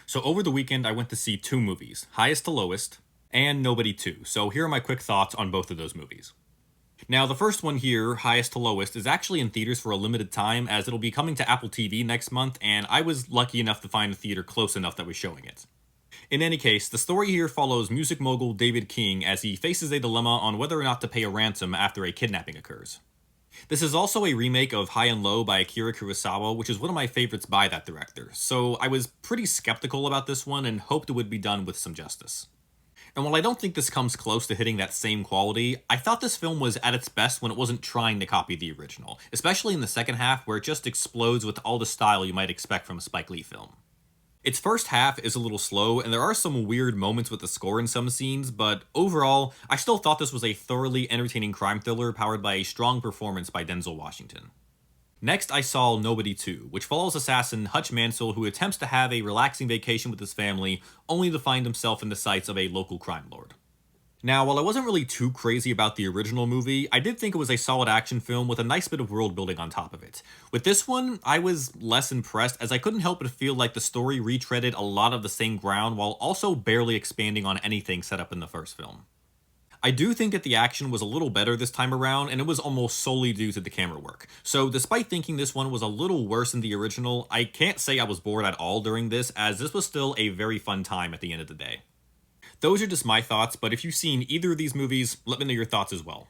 So over the weekend, I went to see two movies, Highest to Lowest and Nobody 2. So here are my quick thoughts on both of those movies. Now, the first one here, Highest to Lowest, is actually in theaters for a limited time as it'll be coming to Apple TV next month, and I was lucky enough to find a theater close enough that was showing it. In any case, the story here follows music mogul David King as he faces a dilemma on whether or not to pay a ransom after a kidnapping occurs. This is also a remake of High and Low by Akira Kurosawa, which is one of my favorites by that director, so I was pretty skeptical about this one and hoped it would be done with some justice. And while I don't think this comes close to hitting that same quality, I thought this film was at its best when it wasn't trying to copy the original, especially in the second half where it just explodes with all the style you might expect from a Spike Lee film. Its first half is a little slow, and there are some weird moments with the score in some scenes, but overall, I still thought this was a thoroughly entertaining crime thriller powered by a strong performance by Denzel Washington. Next, I saw Nobody 2, which follows assassin Hutch Mansell who attempts to have a relaxing vacation with his family, only to find himself in the sights of a local crime lord. Now, while I wasn't really too crazy about the original movie, I did think it was a solid action film with a nice bit of world building on top of it. With this one, I was less impressed as I couldn't help but feel like the story retreaded a lot of the same ground while also barely expanding on anything set up in the first film. I do think that the action was a little better this time around, and it was almost solely due to the camera work. So despite thinking this one was a little worse than the original, I can't say I was bored at all during this, as this was still a very fun time at the end of the day. Those are just my thoughts, but if you've seen either of these movies, let me know your thoughts as well.